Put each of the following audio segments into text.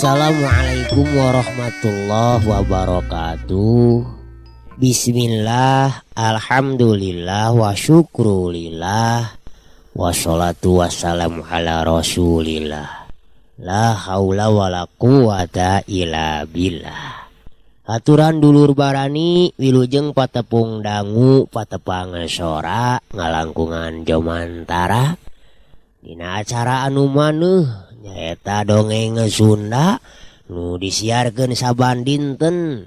Assalamualaikum warahmatullahi wabarakatuh. Bismillah, alhamdulillah, wa syukrulillah, wassalatu wassalamu ala rasulillah. La haula wa la quwata illa billah. Aturan dulur barani wilujeng patepung dangu patepang sora ngalangkungan jomantara dina acara anu maneuh nyaeta dongeng Sunda nu disiarkeun saban dinten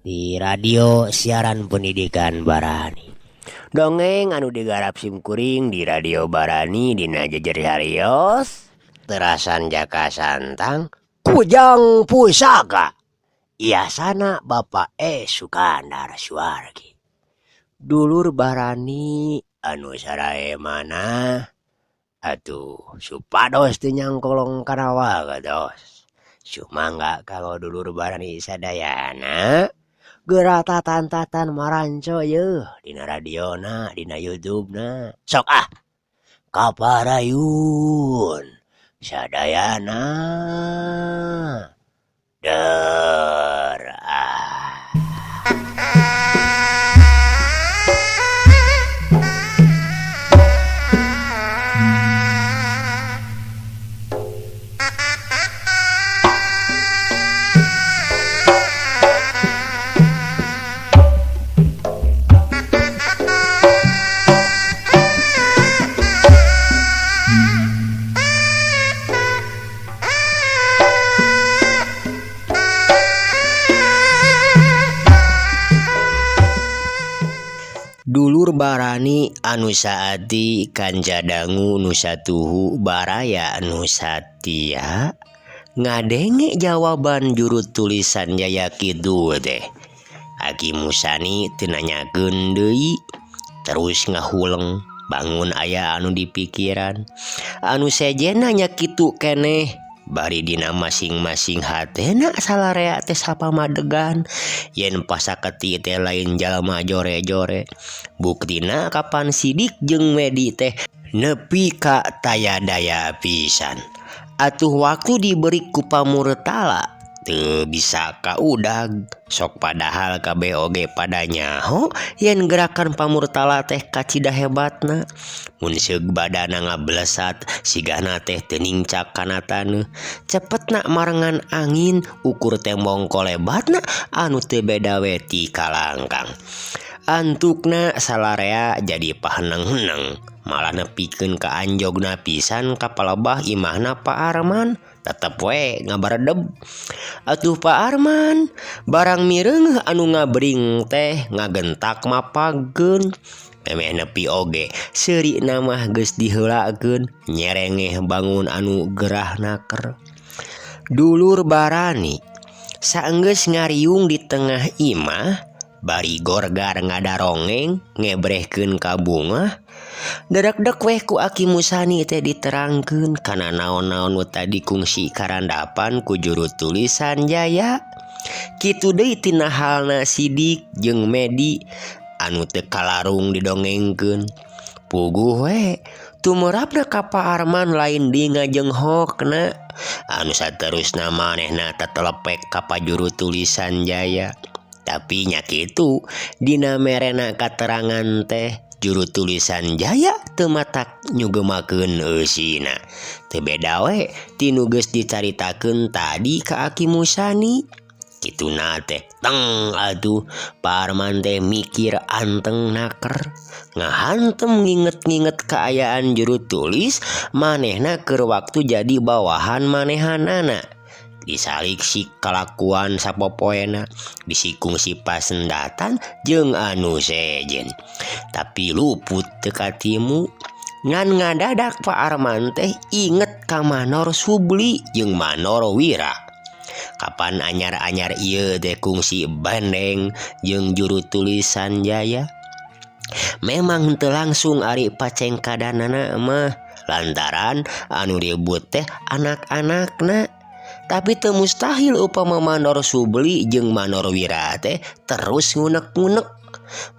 di radio siaran pendidikan Barani. Dongeng anu digarap simkuring di radio Barani dina jejer harios terasan jaka santang Kujang Pusaka. Iasana Bapak Sukandar Suwargi. Dulur Barani anu sarae mana? Atuh supados teu nyangkolong kanawa gados. Sumangga kalau dulur Barani sadayana geura tatan-tatan maranco yeuh dina radiona, dina YouTube-na. Sok kaparayun sadayana der Dulur Barani anu saati kanca dangu nu satuhu baraya anu satia ngadenge jawaban juru tulisan Jaya Kidul teh. Aki Musani teu nanyakeun deui terus ngahuleng bangun aya anu dipikiran. Anu sejena nya kitu keneh bari dina masing-masing hatena salarea teh sapamadegan yen pasaketi teh lain jalma jore-jore. Buktina kapan sidik jeung Medi teh nepi ka taya daya pisan. Atuh waktu diberi ku pamurtala teu bisa kaudag. Sok padahal kabeh oge pada nyaho yen gerakan pamurtala teh kacida hebatna. Mun seug badana ngablesat sigana teh teu nincak kana taneuh. Cepetna marengan angin ukur tembong kolebatna anu teu beda we ti kalangkang. Antukna salarea jadi paheneng-heneng malah nepikeun ka anjogna pisan ka palebah imahna Pak Arman. Tetep we ngabaredeb. Atuh Pak Arman barang mireung anu ngabring teh ngagentak mapageun. Memeh nepi oge seurina mah geus diheulakeun nyerengeh bangun anu gerah naker. Dulur Barani saenggeus ngariung di tengah imah bari gorgar ngadarongeng ngebrehkeun ka bunga. Dadak-dak weh ku Aki Musani teh diterangkeun kana naon-naon nu tadi kungsi karandapan ku juru tulisan Jaya. Kitu deui tina halna Sidik jeung Medi anu teu kalarung didongengkeun. Puguh we tumurapna ka Pak Arman lain di ngajenghokna. Anu saterusna manehna tetelepek ka juru tulisan Jaya. Tapi nya kitu dina merena katerangan teh juru tulisan Jaya teu matak nyugemakeun eusina. Teu beda we ti nu geus dicaritakeun tadi ka Aki Musani. Kituna teh teng atuh Pak Arman teh mikir anteng naker. Ngahantem nginget-nginget kaayaan juru tulis manehna keur waktu jadi bawahan manehanana. disalik si kalakuan sapopoena disikung si pasendatan jeung anu sejen tapi luput teka timu ngan ngadadak Pak Arman teh inget ka Manor Subli jeung Manor Wira. Kapan anyar-anyar ieu teh kungsi bandeng jeung juru tulisan Jaya. Memang teu langsung ari pacengkadanana mah lantaran anu ribut teh anak-anakna. Tapi teu mustahil upama Manor Subli jeung Manor Wira teh terus ngunek-ngunek.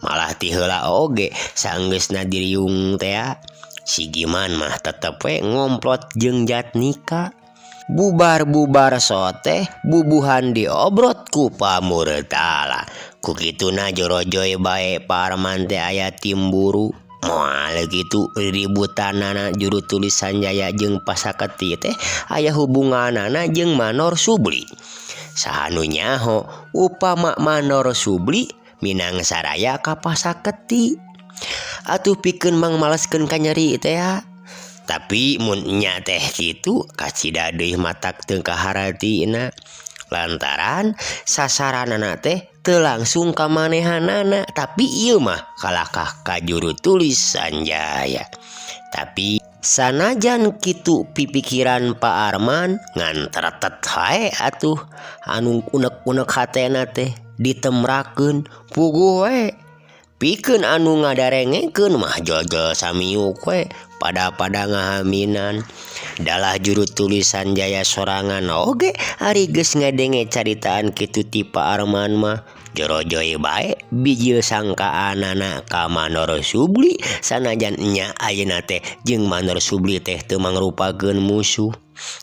Malah ti heula oge saenggeusna diriung teh si Giman mah tetep we ngomplot jeung Jatnika. Bubar-bubar soteh bubuhan diobrot ku Pamurtala. Ku kituna jorojoy bae Pak Arman teh aya timburu. Moal gitu ributanana juru tulisan Jaya jeung Pasaketi teh aya hubunganana jeung Manor Subli. Sahanu nyaho upama Manor Subli minang saraya ka Pasaketi. Atuh pikeun mang maleskeun ka nyeri teh. Tapi mun nya teh kitu kacida deui matak teu kaharatina. Lantaran sasaranana teh teu langsung ka manehanana tapi ieu mah kalahkah ka juru tulisan Jaya. Tapi sanajan kitu pipikiran Pak Arman ngan teretet hae atuh anu unek-unek hatena teh ditemrakeun puguh we. Pikeun anu ngadarengekeun mah jol-jol samiuk we pada ngahaminan. Dalah juru tulisan Jaya sorangan oge ari geus ngadenge caritaan kitu ti Pak Arman mah jorojoy bae bijil sangkaanana ka Manor Subli sanajan nya ayeuna teh jeung Manor Subli teh teu mangrupakeun musuh.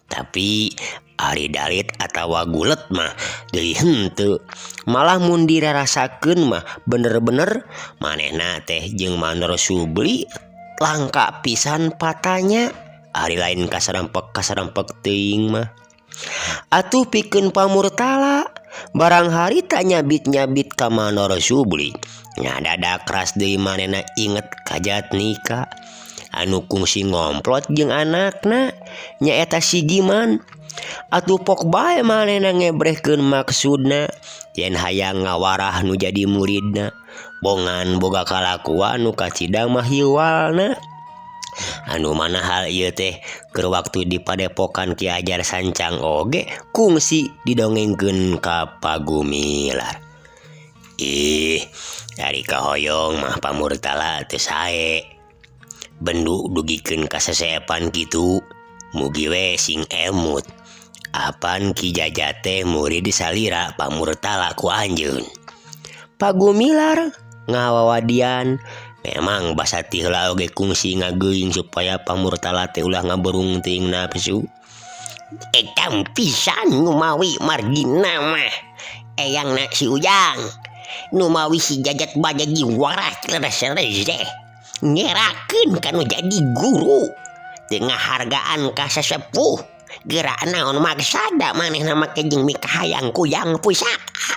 Tapi ari dalit atawa gulet mah deui henteu. Malah mun dirarasakeun mah bener-bener manehna teh jeung Manor Subli langka pisan patanya. Ari lain kasarampek teuing mah. Atuh pikeun Pamurtala barang hari tak nyabit-nyabit ka Manor Subli. Nyadadak ras deui manehna inget ka Jatnika anu kungsi ngomplot jeung anakna nyaeta si Giman. Atuh pok bae manehna ngebrehkeun maksudna yen hayang ngawarah nu jadi muridna. Bongan boga kalakuan nu kacidang mah hiwalna. Anu mana hal ieu teh keur waktu di Padepokan Ki Ajar Sancang oge kungsi didongengkeun ka Pagumilar. Dari kahoyong mah Pamurtala teu sae. Bendu dugikeun ka sesepan kitu mugi we sing emut. Apan Ki Jaja teh murid salira Pamurtala ku anjeun. Pagumilar ngawawadian. Memang basa ti heula oge kungsi ngageuing supaya Pamurtala teh ulah ngaberung teuing nafsu. Etam pisan nu mawi margina mah eyangna si Ujang. Nu mawi si Jajat Bajagi waras leres-leres teh nyerakeun kanu jadi guru teu ngahargaan ka sesepuh. Gerak naon maksada manehna make jeung mika hayang kuyang pusaka.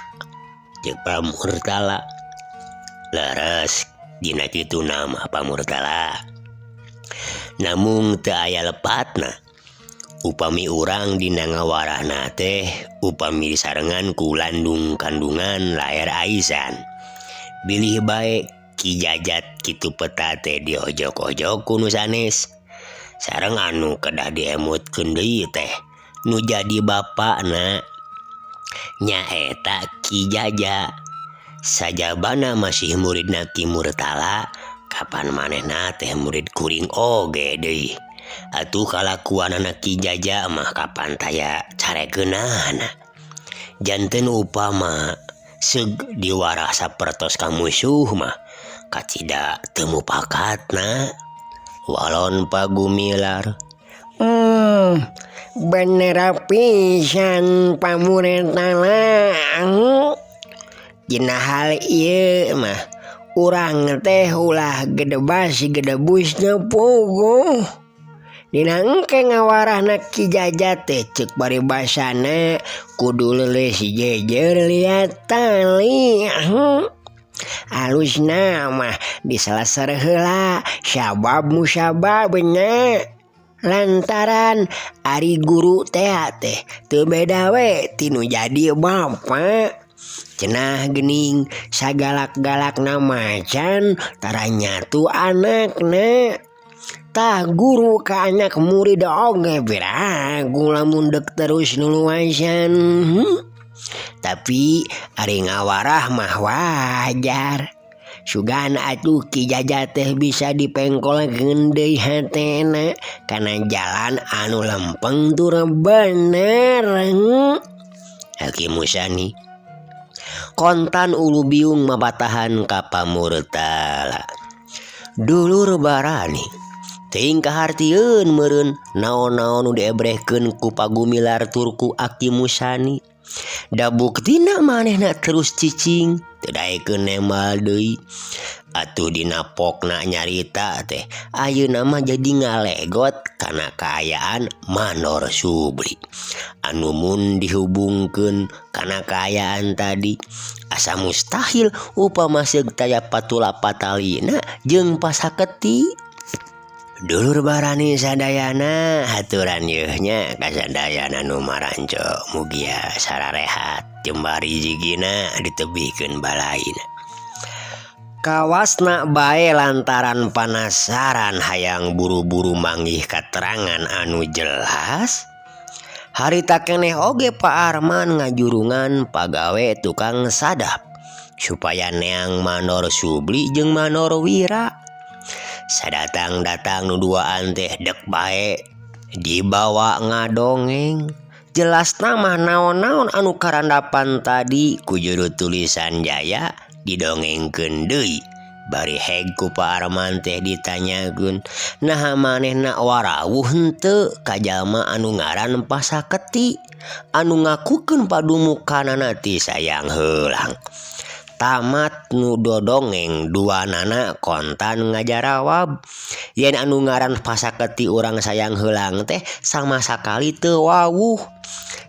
Ceuk Pamurtala. Leres dina kitu nama Pamurtala. Namung teu aya lepatna. Upami urang dina ngawarahna teh upami disarengan ku landung kandungan laer aisan. Bilih bae Ki Jajat kitu peta teh diojok-ojok ku nu sanes. Sareng anu kedah diemutkeun deui teh nu jadi bapakna nyaeta Ki Jaja. Sajabana masih muridna Ki Murtala kapan manehna teh murid kuring oge deui. Atuh kalakuanana Ki Jaja mah kapan taya carekeunana. Janten upama seug diwarah sapertos ka musuh mah kacida teu mupakatna. Walon Pagumilar. Bener pisan Pamurtala. Dina hal ieu mah urang teh ulah gedebas gedebusna puguh. Dina engke ngawarahna Ki Jaja teh ceuk paribasana kudu leuleus jejer liat tali. Alusna mah diseleser heula sabab musababna. lantaran ari guru teh teu beda we tinu jadi bapak. Cenah geuning sagalak-galakna macan taranya tu anakna. Tah guru ka anak murid oge biragu lamun dek terus nuluasan. Tapi ari ngawarah mah wajar. Sugan atuh Ki Jaja teh bisa dipengkolkeun deui hatena kana jalan anu lempeng tur bener. Hakim Musani kontan ulu biung mabatahan ka pamurtala. Dulur Barani teuing kahartieun meureun naon-naon nu diebrehkeun ku Pagumilar tur ku Aki Musani. Da buktina manehna terus cicing teu daekeun nemal deui. Atuh dina pokna nyarita teh ayeuna mah jadi ngalegot kana kaayaan Manor Subli. Anu mun dihubungkeun kana kaayaan tadi asa mustahil upama seug taya patula patalina jeung pasaketi. Dulur Barani sadayana haturan yeuh nya ka sadayana nu maranco mugia sararehat jembari jigina ditebihkeun balaina. Kawasna bae lantaran panasaran hayang buru-buru manggih katerangan anu jelas. Harita keneh oge Pak Arman ngajurungan pagawe tukang sadap supaya neang Manor Subli jeung Manor Wira. Sadatang-datang nu duaan teh dek bae dibawa ngadongeng. Jelasna mah naon-naon anu karandapan tadi ku juru tulisan Jaya didongengkeun deui. Bari heg ku Pak Arman teh ditanyakeun, naha manehna warawuh henteu ka jalma anu ngaran Pasaketi anu ngakukeun padumukanana ti sayang heulang. Tamat nu dodongeng duanana kontan ngajarawab yen anu ngaran Pasaketi urang sayang heulang teh sama sakali teu wawuh.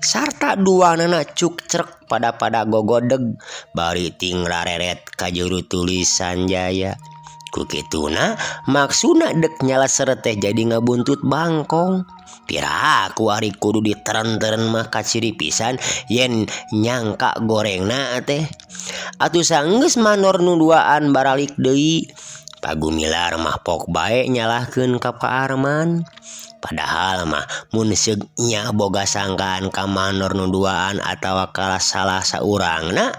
Sarta duanana cukcrek pada gogodeg bari ting rareret ka juru tulisan Jaya. Ku kituna maksudna dek nyalaser teh jadi ngabuntut bangkong. Piraku ari kudu diteren-teren mah kaciri pisan yen nyangka gorengna teh. Atuh sanggeus Manor nu duaan baralik deui. Pagumilar mah pok bae nyalahkeun ka Pak Arman. Padahal mah mun seug nya boga sangkaan ka Manor nu duaan atawa ka salah saurangna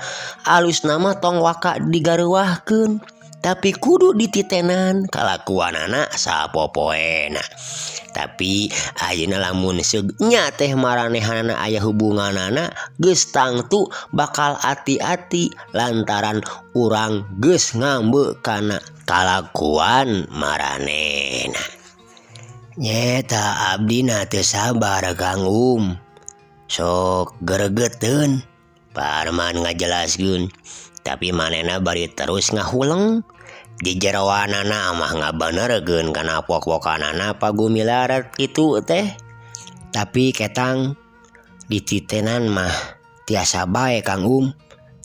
alusna mah tong waka digareuwahkeun. Tapi kudu dititenan kalakuanana sapopoena. Tapi ayeuna lamun seug nya teh maranehanana aya hubunganana geus tangtu bakal ati-ati lantaran urang geus ngambeu kana kalakuan maranehna. Nyeta abdina teu sabar Kang sok gregeteun Pak Arman ngajelaskeun. Tapi manehna bari terus ngahuleng di jeroanana mah ngabenerkeun kana pok-pokanana Pagumilar kitu teh. Tapi ketang dititenan mah tiasa bae Kang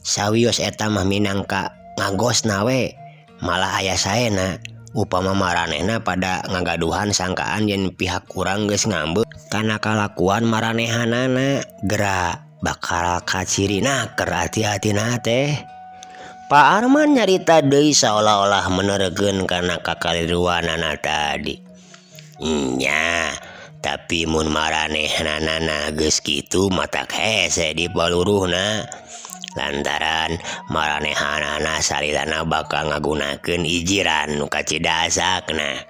sawios eta mah minangka ngagosna we malah aya saena. Upama maranehna pada ngagaduhan sangkaan yen pihak urang geus ngambeu kana kalakuan maranehanana geura bakal kacirina keur hati-hatina teh. Pak Arman nyarita deui saolah-olah menerkeun kana kakaliruanana tadi. Nya, tapi mun maranehanana geus kitu matak hese di paluruhna. Lantaran maranehanana salilana bakal ngagunakeun ijiran nu kacidasakna.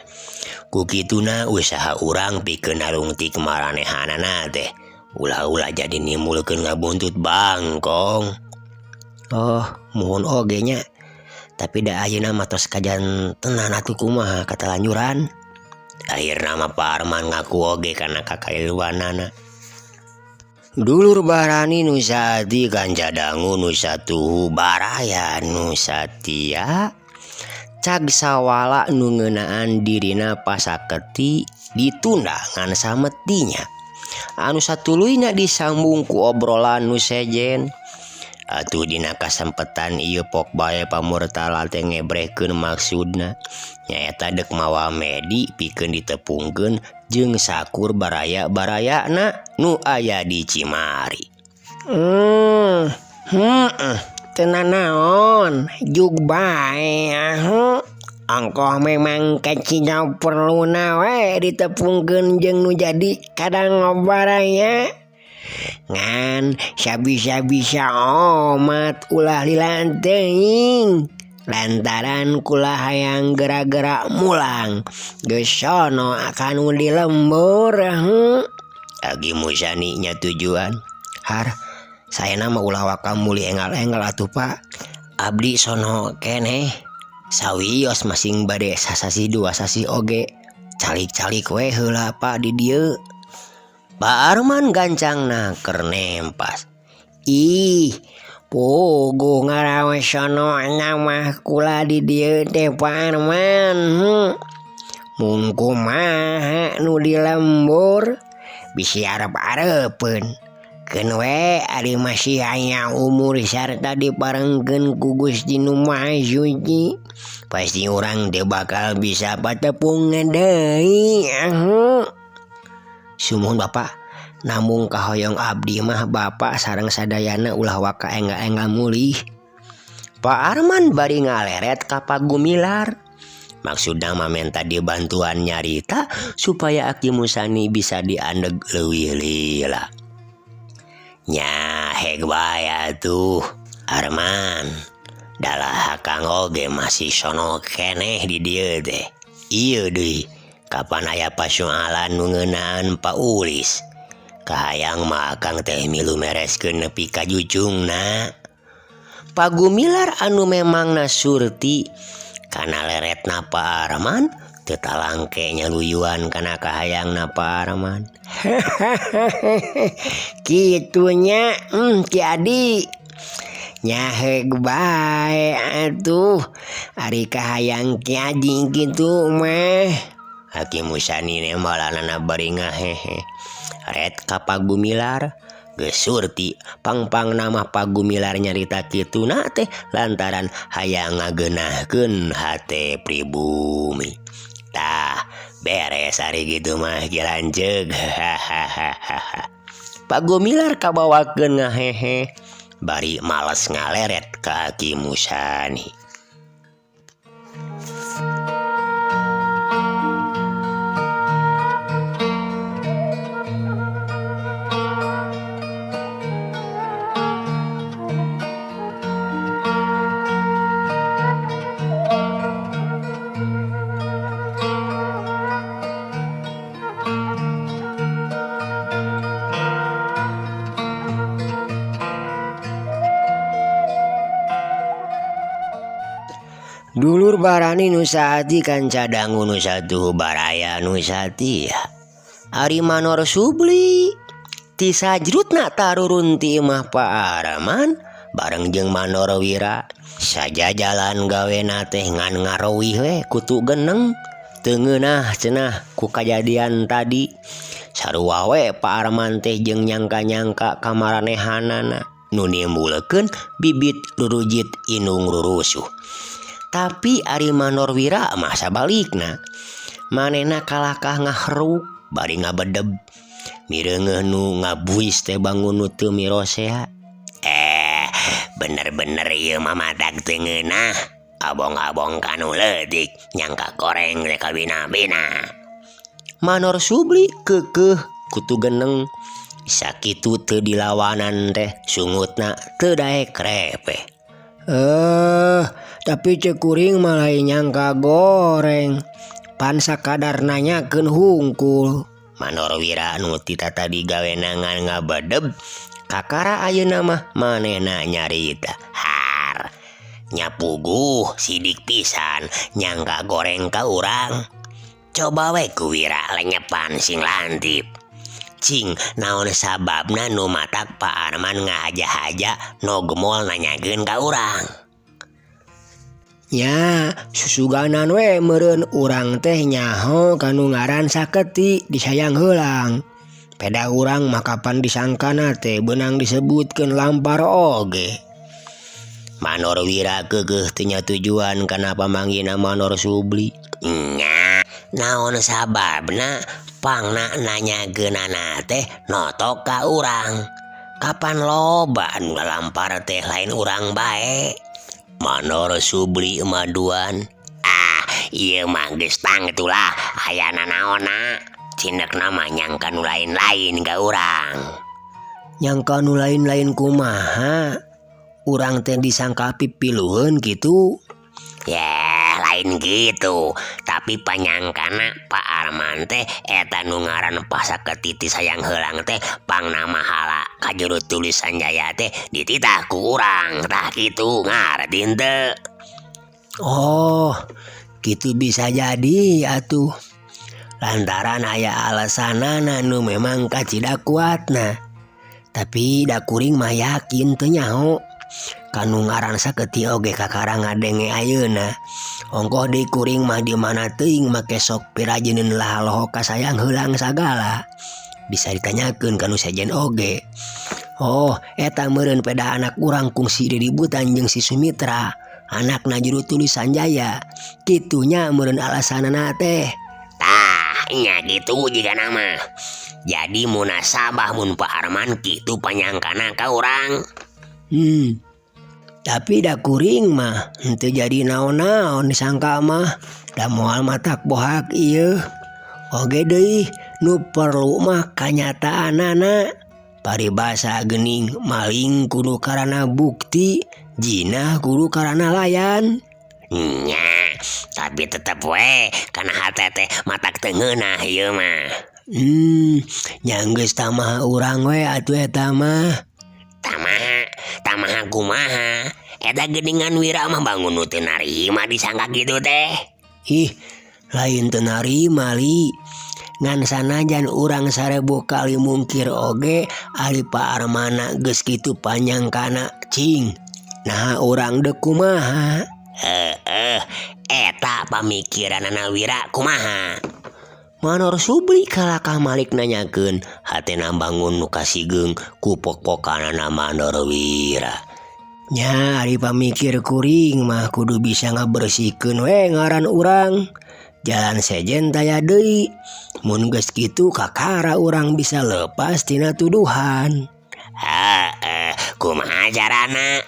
Ku kituna usaha urang pikeun narungtik maranehanana teh ulah-ulah jadi nimbulkeun ngabuntut bangkong. Oh, muhun oge nya. Tapi da ayeuna mah tos kajan tenan atuh kumaha katalanjuran. Akhirna mah Pak Arman ngaku oge kana kakailuanana. Dulur Barani nu saati kanca dangu nu satuhu baraya nu satia cag sawala nu ngeunaan dirina Pasaketi ditunda ngan sametinya. Anu satuluyna disambung ku obrolan nu sejen. Atuh dina kasempetan ieu pok bae pamurtala teh ngebrehkeun maksudna nyaeta dek mawa medi pikeun ditepungkeun jeung sakur baraya-barayana nu aya di Cimari. Tenan naon jug bae angkoh memang kacina perlu nawe ditepungkeun jeung nu jadi kadang ngobaraya ngan sabisa-bisa omat ulah lilan teuing lantaran kula hayang gerak-gerak mulang geus sono akanu di lembur. Agi Musani nya tujuan. Har, saya nama ulah waka muli enggal-enggal atuh Pak. Abdi sono keneh. Sawios masing bade sasasi dua sasi oge. Calik-calik we heula Pak di dieu. Pak Arman gancangna keur nempas. Ih, pogo ngarawe sono nama kula di dieu teh Pak Arman. Mun kumaha nu di lembur bisi arep-arepeun. Keun we ari masih aya umur sarta diparengkeun ku Gusti Nu Maha Suci. Pasti urang teh bakal bisa patepungan deui. Sumuhun Bapak, namung kahoyong abdi mah Bapak sareng sadayana ulah waka enggal-enggal mulih. Pak Arman bari ngaleret ka Pak Gumilar. Maksudna mamenta dibantuan nyarita supaya Aki Musani bisa diandeg leuwih lila. Nya heg bae atuh Arman. Dalah Kang oge masih sono keneh di dieu teh. Ieu deui, kapan aya pasoalan nu ngeunaan Pak Ulis. Kahayang mah Kang teh milu mereskeun nepi ka jujungna. Pak Gumilar anu memangna surti kana leretna Pak Arman teu talangke nyaluyuan kana kahayangna Pak Arman. Kitunya Ki Adi nya heg bae atuh ari kahayang Ki Adi kitu mah. Aki Musani nembalanana bari ngahehe. Ret ka Pak Gumilar geus surti pang-pang nama Pak Gumilar nyarita kituna teh lantaran hayang ngageunahkeun hate pribumi. Tah beres ari gitu mah gilanceug. Pak Gumilar kabawakeun ngahehe bari males ngaleret ka Aki Musani. Dulur barani nu saati Kan cadangu nu satuh baraya nu satia. Ari Manor Subli ti sajrutna tarurun ti imah Pak Arman bareng jeung Manor Wira. Saja jalan gawena teh ngan ngarowi we kutu geneng. Teu ngeunah cenah ku kajadian tadi. Sarua we Pak Arman teh jeung nyangka-nyangka kamaranehanana nu nimbulkeun bibit rurujit inung rurusuh. Tapi ari Manor Wira mah sabalikna. Manehna kalahkah ngahruk bari ngabedeb. Mireungeuh nu ngabuis teh bangun nu teu mirosea. Bener-bener ieu mah madag teu ngeunah. Abong-abong kanu leutik nyangka koreng teh kabina-bina. Manor Subli keukeuh kutu geneng. Sakitu teu dilawanan teh sungutna teu daek repeh. Tapi cekuring malah nyangka goreng. Pan sakadar nanyakeun hungkul. Manor Wira nu tita tadi gawena ngan ngabedeb. Kakara ayeuna mah manehna nyarita. Har, nyapuguh sidik pisan nyangka goreng ka urang. Coba we ku Wira lenyepan sing lantip. Cing naon sababna nu matak Pak Arman ngahaja-haja no gemol nanyakeun ka urang. Ya, susuganan we meureun urang teh nyaho kanu ngaran saketi disayang heulang. Peda urang mah kapan disangkana teh beunang disebutkeun lampar oge. Manor Wira keukeuh teu nya tujuan kana pamanggihna Manor Subli. Nya, naon sababna Pangna nanyageunana teh notok ka urang. Kapan loba anu ngalampar teh lain urang bae. Manor Subli emaduan. Ieu mah geus tang itulah ayana naonna. Cinekna mah nyangka nu lain-lain ka urang. Nyangka nu lain-lain kumaha? Urang teh disangka pipiluheun gitu. Ya lain gitu. Tapi panyangkana Pak Arman teh eta nu ngaran Pasaketiti sayang heulang teh pangna mahala ka juru tulisan Jaya teh dititah ku urang. Tah kitu ngarti henteu. Oh, gitu bisa jadi atuh. Lantaran aya alasanana nu memang kacida kuatna. Tapi da kuring mah yakin teu nyaho. Kanu ngaran Saketi oge kakara ngadenge ayeuna. Ongkoh deui kuring mah di mana teuing make sok pirajeuneun lahaloho ka sayang heulang sagala. Bisa ditanyakeun kanu sejen oge. Oh, eta meureun peda anak urang kungsi diributan jeung si Sumitra, anakna juru tulisan Jaya. Kitunya meureun alasanana teh. Nya gitu jika nama. Jadi munasabah mun Pak Arman kitu panyangkana ka urang. Tapi da kuring mah henteu jadi naon-naon disangka mah. Da moal matak bohak ieu. Oge deui nu perlu mah kanyataanana. Paribasa geuning maling kudu karana bukti, jinah kudu karana layan. Nya, tapi tetep we kana hate teh matak teu ngeunah ieu mah. Nya geus tamaha urang we atuh eta mah. Tamaha kumaha? Eta geuningan Wira mah bangun nu teu narima disangka kitu teh. Ih, lain teu narima li. Ngan sanajan urang 1000 kali mungkir oge ari Pak Armana geus kitu panyangkana cing. Nah urang deuk kumaha? Eta pamikiranana Wira kumaha? Manor Subli kalakah malik nanyakeun, hatena bangun nu kasigeung ku pok-pokanana Manor Wira. Nya ari pamikir kuring mah kudu bisa ngabersihkeun we ngaran urang. Jalan sejen taya deui. Mun geus kitu kakara urang bisa lepas tina tuduhan. Kumaha carana?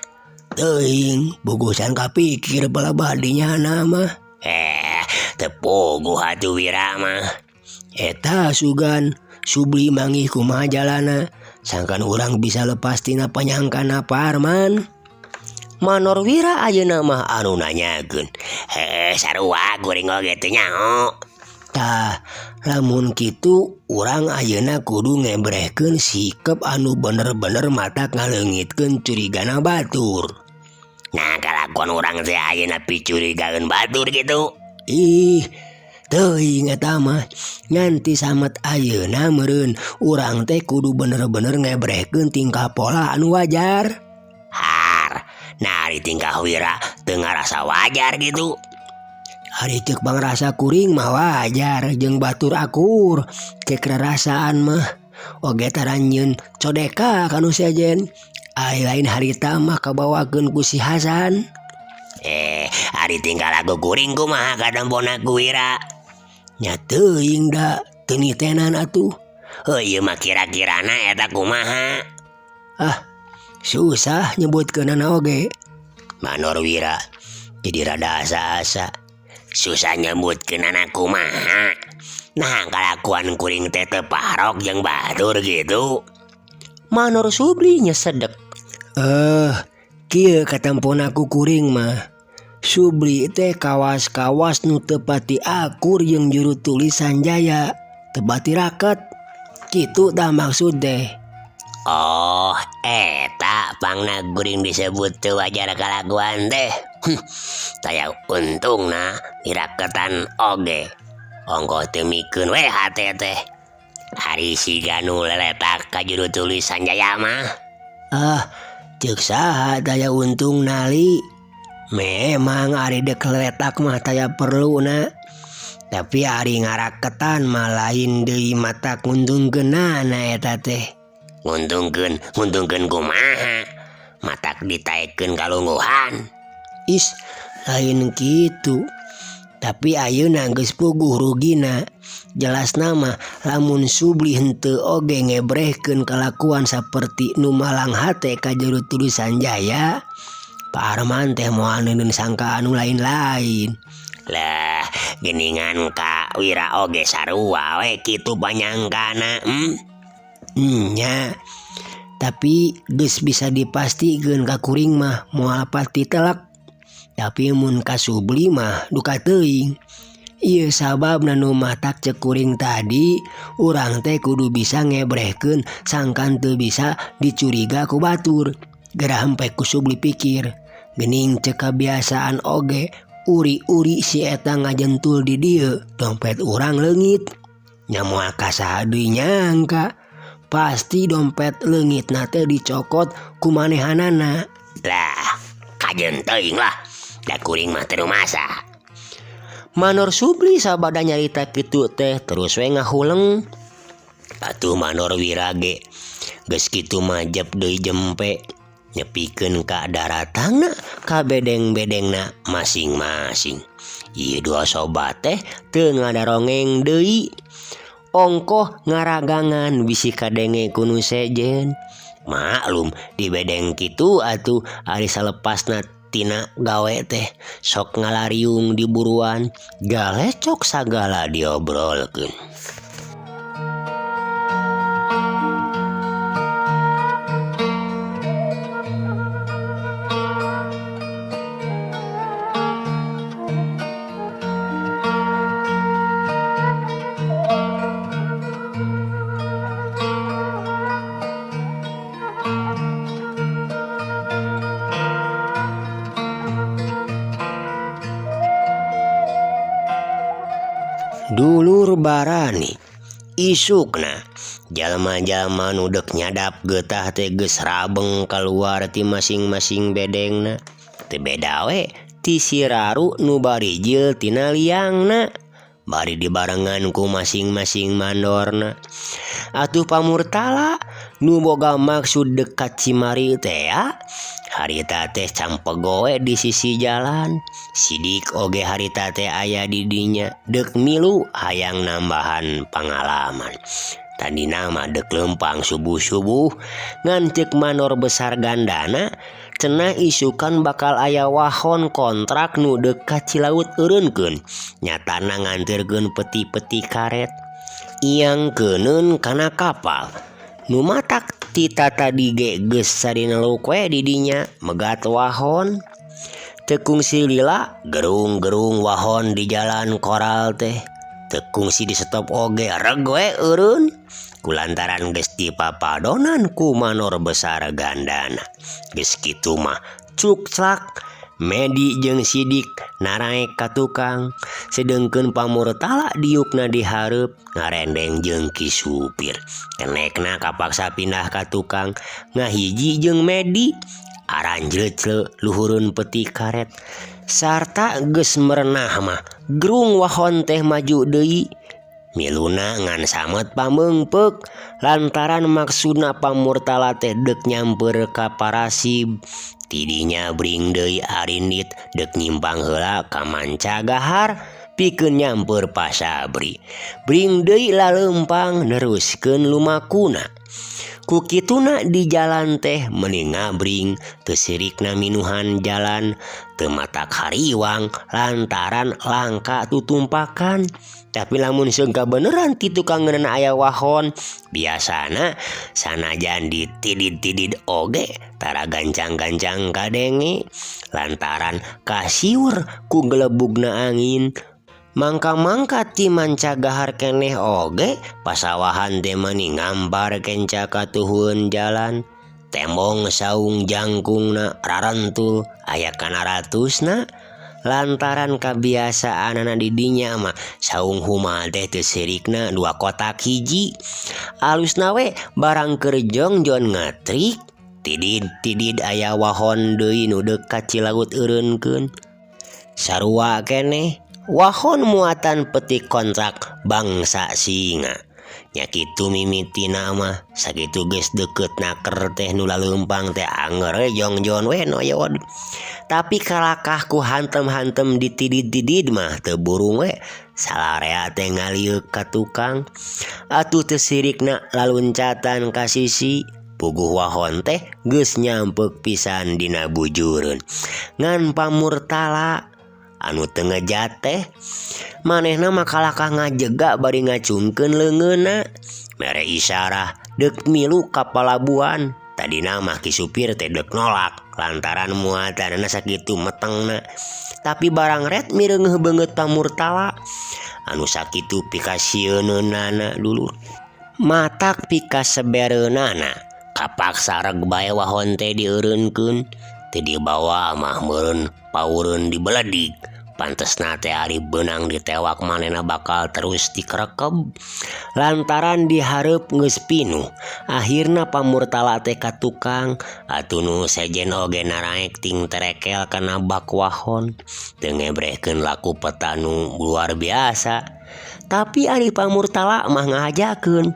Teuing, bugusan kapikir bala badinya mah. Teu poguh atuh Wira mah. Eta sugan, Subli mangih kumaha jalana. Sangkan urang bisa lepas tina panyangkana Pak Arman. Manor Wira ayeuna mah anu nanyakeun. Sarua kuring oge teu nyaho. Tah, lamun kitu urang ayeuna kudu ngebrehkeun sikep anu bener-bener matak ngaleungitkeun curigana batur. Nah kalakuan urang teh ayeuna picurigaeun batur gitu. Ih, teuing eta mah. Nganti samet ayeuna meureun urang teh kudu bener-bener ngebrehkeun tingkah pola anu wajar. Nah ari tingkah Wira teu ngarasa wajar gitu. Ari ceuk bangrasa kuring mah wajar jeung batur akur. Cek rarasaan mah oge taranjeun codeka kanu sejen. Ai lain harita mah kabawakeun ku si Hasan. Ari tingkah lagu kuring kumaha kadempona ku Wira? Nya teuing da teu nitenan atuh. Ieu mah kira-kirana eta kumaha? Susah nyebutkeunana oge. Manor Wira jadi rada asa-asa. Susah nyebutkeunana kumaha? Nah kalakuan kuring teh teu parok jeung batur gitu. Manor Subli nyesedek. Kieu katempona ku kuring mah. Subli teh kawas-kawas nu teu pati akur jeung juru tulisan Jaya, teu pati raket. Kitu tah maksud teh. Oh, eta pangna kuring disebut teu wajar kalakuan teh. Taya untungna diraketan oge. Ongkoh teu mikeun we hate teh. Ari siga nu leletak ka juru tulisan Jaya mah. Ceuk saha daya untung nali. Memang ari dek letak mah taya perluna. Tapi ari ngaraketan mah lain deui matak nguntungkeunana eta teh. Nguntungkeun kumaha? Matak ditaekeun kalungguhan. Lain kitu. Tapi ayeuna geus puguh rugina. Jelas nama lamun Subli henteu oge ngebrehkeun kalakuan saperti nu malang hate ka juru tulisan Jaya, Pak Arman teh moal neuneun sangka anu lain-lain. Lah geningan Kak Wira oge sarua we kitu panyangkana. Nya. Tapi geus bisa dipastikeun ka kuring mah moal pati telak. Tapi mun ka Subli mah duka teuing. Ieu sababna nu matak cek kuring tadi, urang teh kudu bisa ngebrehkeun sangkan teu bisa dicuriga ku batur. Gerah hempe ku Subli pikir, geuning cek kebiasaan oge uri-uri si eta ngajentul di dieu dompet urang leungit. Nya moal kasaha deui nyangka, pasti dompet leungitna teh dicokot ku manehanana. Lah kajen teuing lah, da kuring mah teu masa. Manor Subli sabada nyarita kitu teh terus we ngahuleng. Atuh Manor Wira ge geus kitu mah jep deui jempe nyepikeun ka daratangna ka bedeng-bedengna masing-masing. Ieu dua sobat teh teu ngadarongeng deui. Ongkoh ngaragangan bisi kadenge ku nu sejen. Maklum di bedeng kitu atuh ari salepasna tina gawe teh sok ngalariung di buruan, galecok sagala diobrolkeun. Dulur barani isukna jalma-jalma nu deuk nyadap geutah teh geus rabeng kaluar ti masing-masing bedengna. Teu beda we ti si Raru nu bari jeul tina liangna, bari dibarengan ku masing-masing mandorna. Atuh pamurtala nu boga maksud dekat Cimari teh ya, harita teh campegoe di sisi jalan. Sidik oge harita teh aya di dinya deuk milu hayang nambahan pangalaman. Tadina mah deuk lempang subuh-subuh ngan ceuk manor besar gandana cenah isukan bakal aya wahon kontrak nu dekat Cilaut eureunkeun. Nyatana nganterkeun peti-peti karet iangkeuneun kana kapal. Nu matak ti tata dige geus sadineluk we di dinya megat wahon. Tekung si lila gerung-gerung wahon di jalan koral teh. Tekung si di stop oge reg we eureun. Kulantaran geus dipapadonan ku manor besar gandana. Geus kitu mah cukclak Medi jeung Sidik naraek ka tukang, sedengkeun pamurtala diukna di hareup ngarendeng jeung ki supir. Kenekna kapaksa pindah ka tukang ngahiji jeung Medi aranjleucle luhureun peti karet. Sarta geus merenah mah gerung wahon teh maju deui. Miluna ngan samet pameungpeuk lantaran maksudna pamurtala teh deuk nyamper ka Parasib. Tidinya bring deui arindit deuk nyimpang heula ka Mancagahar pikeun nyamper Pasabri. Bring deui laleumpang neruskeun lumakuna. Ku kituna di jalan teh meuning ngabring teu sirikna minuhan jalan, teu matak hariwang lantaran langka tutumpakan. Tapi lamun seungka beneran ti tukang ngeunana aya wahon, biasana sanajan ditidid-tidid oge tara gancang-gancang kadenge lantaran kasiur ku gelebugna angin. Mangka-mangka ti Mancagahar keneh oge pasawahan teh meuning ngambar kenca katuhun jalan. Tembong saung jangkungna rarentul aya kana ratusna. Lantaran kabiasaanana di dinya mah saung huma teh teu sirikna 2 kotak hiji. Alusna we barang keur jongjon ngatrik. Tidid-tidid aya wahon deui nu dekat Cilaut eureunkeun. Sarua keneh wahon muatan peti kontrak bangsa singa. nya kitu mimitina mah sakitu geus deket naker teh nu laleumpang teh anger jongjon we no ya waduh. Tapi kalakahku hantem-hantem ditidid-tidid mah teu burung we salarea teh ngalieup ka tukang. Atuh teu sirikna laluncatan ka sisi puguh wahon teh geus nyampek pisan dina bujureun. Ngan pamurtala anu teu ngejat teh manehna mah kalakah ngajega bari ngacungkeun leungeunna mere isyarah deuk milu ka palabuhan. Tadina mah ki supir teh deuk nolak lantaran muatanna sakitu metengna. Tapi barang ret mireungeuh beungeut pamurtala anu sakitu pikasieunana dulur. Matak pikasebereunana kapaksa reg bae wahon teh dieureunkeun teu dibawa mah meureun paureun dibeledik. Pantesna teh ari beunang ditewak manehna bakal terus dikerekeb lantaran dihareup geus pinuh. Akhirna pamurtala teh ka tukang atuh nu sejen oge naraek ting terekel kana bak wahon teu ngebrehkeun laku peta nu luar biasa. Tapi ari pamurtala mah ngahajakeun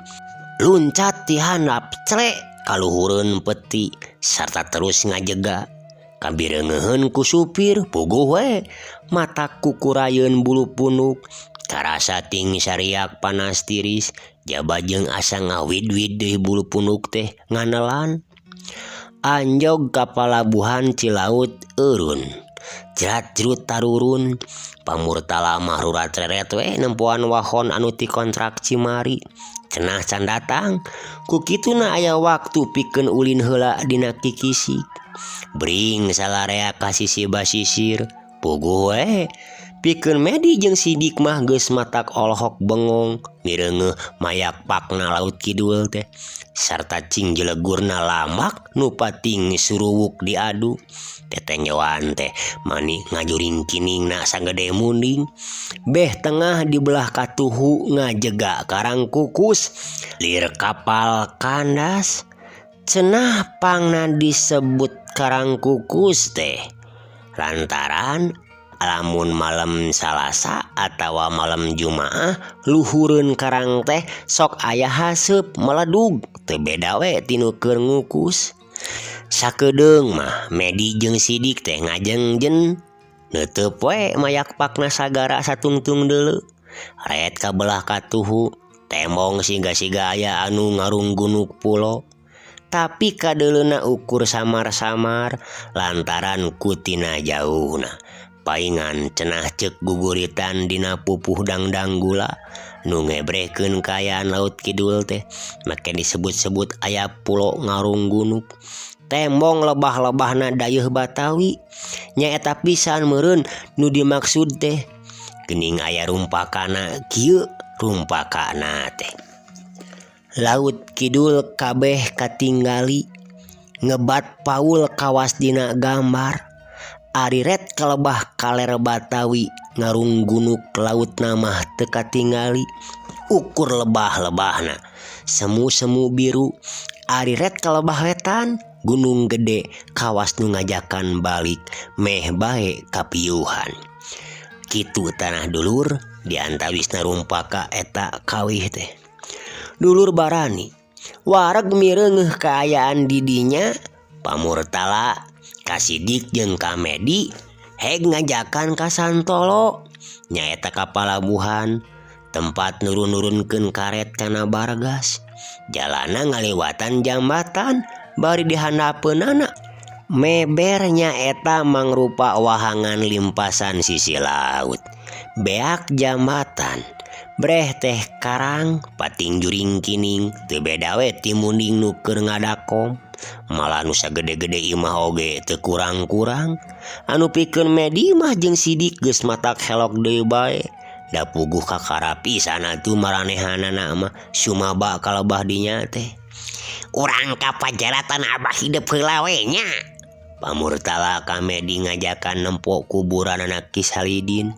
luncat ti handap clek kaluhureun peti sarta terus ngajega kabireungeun ku supir puguh we matak kukurayeun bulu punuk karasa ting sariak panas tiris jaba jeung asa ngawid-wid deui bulu punuk teh nganelan. Anjog ka palabuhan Cilaut eureun jerat-jerut tarurun pamurtala mah rurat-reret we nempoan wahon anu ti kontrak Cimari cenah can datang ku kituna aya waktu pikeun ulin heula dina kikisik. Bring salarea ka sisi basisir puguh we pikeun Medi jeung Sidik mah geus matak olhok bengong mireungeuh mayak pakna laut kidul teh sarta cing jelegurna lamak nu pating suruwuk diadu. Teteng Yowan teh mani ngajuring kiningna sagede munding beh tengah di belah katuhu ngajega karang kukus lir kapal kandas cenah pangna disebut karang kukus teh lantaran lamun malam Salasa atawa malam Jumaah luhureun karang teh sok aya haseup meledug teu beda we tinu keur ngukus. Sakedeung mah Medi jeung Sidik teh ngajengjen neuteup we mayak pakna sagara satungtung deuleu ret ka belah katuhu tembong siga-siga aya anu ngarunggunuk pulo. Tapi kadeuleuna ukur samar-samar lantaran kutina jauhna paingan cenah ceuk guguritan dina pupuh dangdang gula nu ngebrehkeun kaayaan laut kidul teh make disebut-sebut aya pulo ngarunggunuk. Tembong lebah-lebahna dayeuh Batawi nyaeta pisan meureun nu dimaksud teh geuning aya rumpakana kieu rumpakana teh laut kidul kabeh katinggali ngebat paul kawas dina gambar ari ret kalebah kaler Batawi ngarunggunuk laut namah teu katingali ukur lebah-lebahna semu-semu biru ari ret kalebah wetan gunung gede kawas nu ngajakan balik meh bae kapiuhan. Kitu tanah dulur diantawisna rumpaka eta kawih teh. Dulur barani wareg mireungeuh kaayaan didinya pamurtala ka Sidik jeung ka Medi heg ngajakan ka Santolo nyaeta ka palabuhan tempat nurun-nurunkeun karet kana Bargas. Jalana ngaliwatan jambatan bari dihandapeunana mebernya eta mangrupa wahangan limpasan sisi laut. Beak jambatan breh teh karang pating juring kining teu beda we ti munding nu keur ngadakom malah nu sagede-gede imah oge teu kurang-kurang. Anu pikeun Medi mah jeung Sidik geus matak helok deui bae da puguh kakara pisan atuh maranehanana mah sumaba kalebah dinya teh. Urang ka pajaratan abah hidup heula we nya. Pamurtala ka Medi ngajakan nempo kuburan anak Ki Salidin.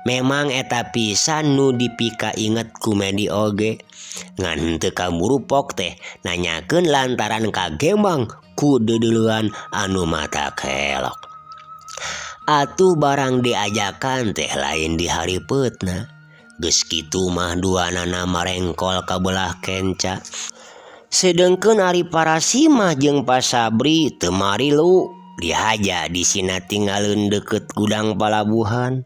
Memang eta pisan nu dipika inget ku Medi oge ngan teu kaburu pok teh nanyakeun lantaran kagembang ku dedeuleuan anu mata kelok. Atuh barang diajakan teh lain di haripeutna Geus kitu mah duanana marengkol kabelah kenca. Sedengkeun ari Parasi mah jeung Pak Sabri teu marilu dihaja di sina tinggalin deket gudang palabuhan.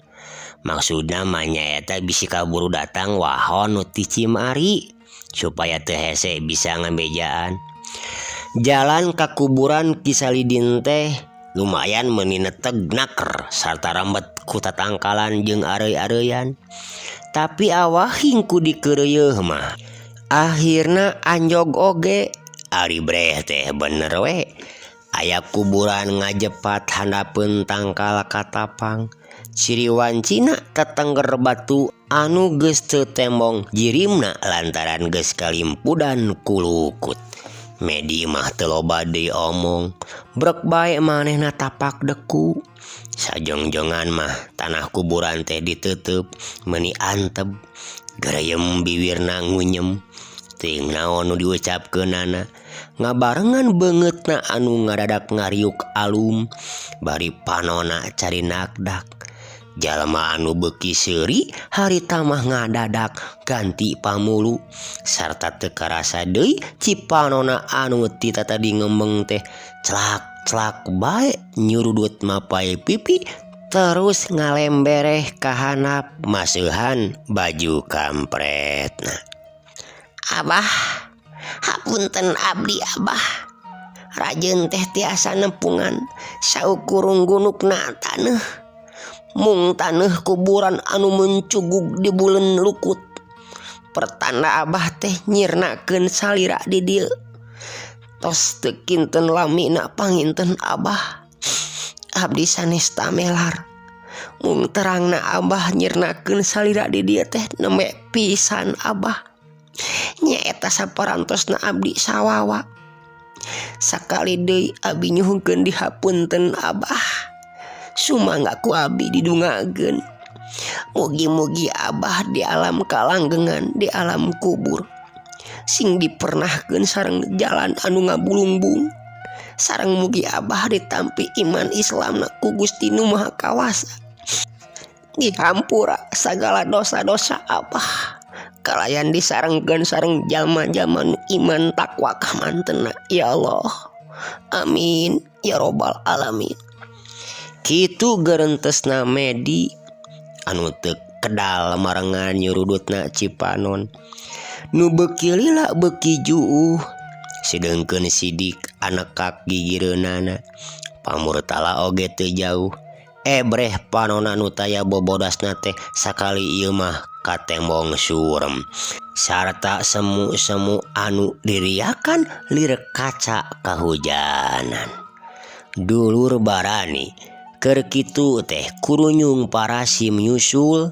Maksudna mah nyaeta bisi kaburu datang wahon nu ti Cimari supaya teu hese bisa ngambejaan. Jalan ka kuburan Kisalidin teh lumayan meuni tegnaker sarta rambet ku tatangkalan jeung areuy-areuyan. Tapi awah hingku dikeureueuh mah akhirna anjog oge. Ari breh teh bener we aya kuburan ngajepat handapeun tangkal katapang. Ciri wancina tetengger batu anu geus teu tembong jirimna lantaran geus kalimpudan ku lukut. Medi mah teu loba deui omong, brek bae manehna tapak deku. Sajongjongan mah tanah kuburan teh diteuteub meuni anteb, garayem bibirna ngunyem. Teuing naon nu diucapkeunana, ngabarengan beungeutna anu ngadadak ngariuk alum, bari panonna cari nakdak. Jalma anu beuki seuri harita mah ngadadak ganti pamulu, sarta teu karasa deui cipanonna anu ti tadi ngembeng teh celak-celak bae nyurudut mapai pipi terus ngalembereh ka handap maseuhan baju kampretna. Abah, hapunten abdi Abah. Rajeun teh tiasa nempungan saukurung gunukna taneuh. Mung taneuh kuburan anu mencugug di buleun lukut. Pertanda Abah teh nyirnakeun salira di dieu. Tos teu kinten lamina panginten Abah. Abdi sanes tamelar. Mung terangna Abah nyirnakeun salira di dieu teh nembe pisan Abah. Nyaeta saparantosna abdi sawawa. Sakali deui abdi nyuhkeun dihapunten Abah. Sumangga ku abdi didungakeun. Mugi-mugi Abah di alam kalanggengan di alam kubur sing dipernahkeun sareng jalan anu ngabulungbung. Sareng mugi Abah ditampi iman Islamna ku Gusti Nu Maha Kawasa. Dihampura sagala dosa-dosa Abah. Kalayan disarengkeun sareng jalma-jalma nu iman takwa ka mantenna. Ya Allah. Amin ya robbal alamin. Kitu gerentesna Medi anu teu kedal marengan nyurudutna Cipanon. Nu beuki lila beuki juuh, sedengkeun sidik anekak gigireunana. Pamurtala oge teu jauh. Breh panonna nu taya bobodasna teh sakali ieu mah katembong surem sarta semu-semu anu diriakan lir kaca kahujanan. Dulur barani keur kitu teh kurunyung Parasi nyusul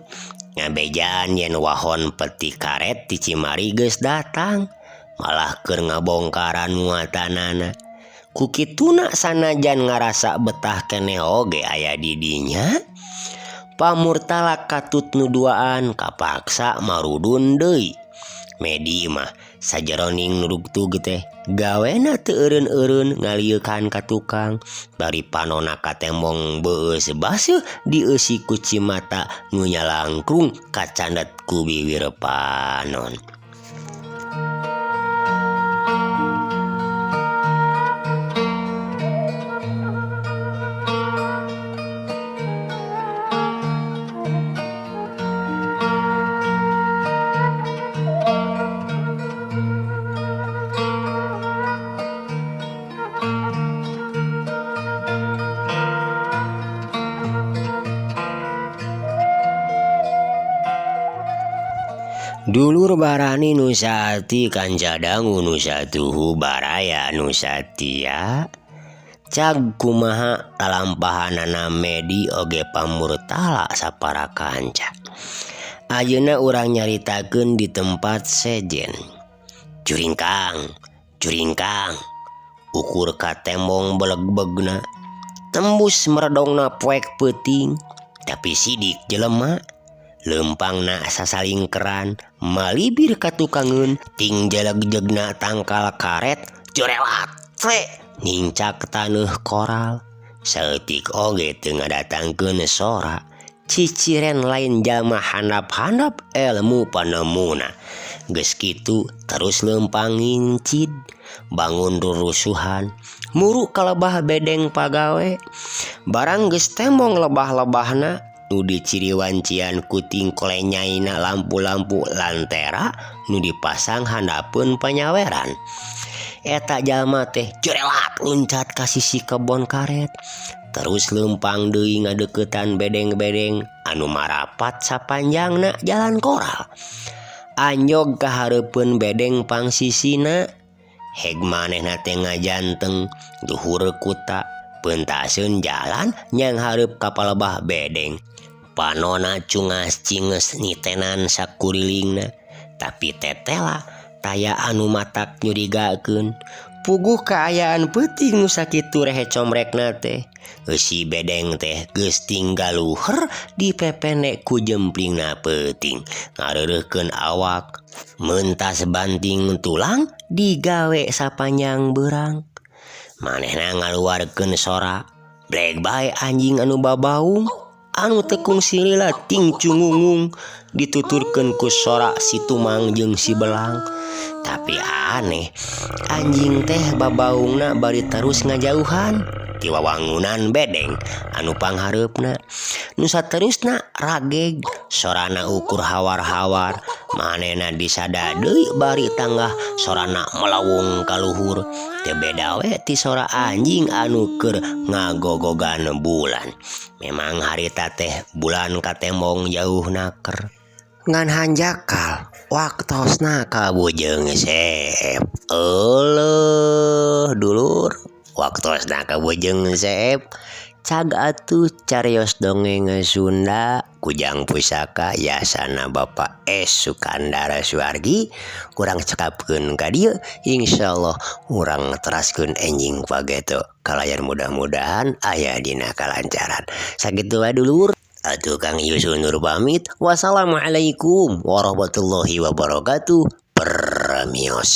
ngabejaan yen wahon peti karet ti Cimari geus datang, malah keur ngabongkaran muatanana. Ku kituna sanajan ngarasa betah keneh oge aya di dinya, pamurtala katut nuduaan kapaksa marudun deui. Medi mah sajeroning nurug tug teh gawena teu eureun-eureun ngalieukan ka tukang, bari panonna katembong beueus baseuh dieusi ku Cimata nu nyalangkrung kacandet ku bibir panon. Dulur barani nu saati kancadangu nu satuhu baraya nu satia. Cag kumaha lalampahanana Medi oge pamurtala sapara kanca. Ayeuna urang nyaritakeun di tempat sejen. Curingkang, ukur ka tembong beleg-begna, tembus meredongna poek peuting, tapi sidik jelema. Lempangna sasalingkeran malibir ka tukangeun ting jeleg-jegna tangkal karet jorelat nincak taneuh koral. Saeutik oge teu ngadatangkeun sora ciciren lain jalma handap-handap ilmu panemuna. Geus kitu terus lempang ngincid, bangun rurusuhan, muru kalebah bedeng pagawe. Barang geus tembong lebah-lebahna nu diciriwancian kuting kolenyaina lampu-lampu lantera nu dipasang handapeun panyaweran. Eta jalma teh jerelat luncat ka sisi kebon karet, terus lempang deui ngadeukeutan bedeng-bedeng anu marapat sapanjangna jalan koral. Anjog ka hareupeun bedeng pangsisina, heg manehna teh ngajanteng duhur kuta peuntaseun jalan nyang hareup ka palebah bedeng. Panona cungas cinges nitenan sakurilingna, tapi tetela taya anu matak nyurigakeun. Puguh kaayaan peuting nu sakitu rehe comrekna teh. Si bedeng teh geus tinggal luhur dipepene ku jemplingna peuting, ngareureuhkeun awak, mentas banting tulang digawe sapanjang beurang. Manehna ngaluarkeun sora, bleg bae anjing anu babaung, anu tekung silila ting cungungung, dituturkeun ku sora si tumang jeung si belang. Tapi aneh, anjing teh babaungna bari terus ngajauhan ti wawangunan bedeng anu panghareupna. Nu saterusna rageg, sorana ukur hawar-hawar, manehna disada deui bari tanggah sorana melawung ka luhur. Teu beda we ti sora anjing anu keur ngagogogan bulan. Memang harita teh bulan katembong jauh naker. Ngan hanjakal waktosna kabujeng Seep. Eueuh dulur, waktosna kabujeng Seep. Cag atuh carios dongeng Sunda kujang pusaka yasana Bapak S. Sukandara Suargi. Kurang cekapkeun ka dieu, insyaallah urang teraskeun enjing pageto. Kalayan mudah-mudahan aya dina kalancaran. Sakitu wae dulur. Atuh Kang Yusun Nur pamit. Wassalamualaikum warahmatullahi wabarakatuh. Permios.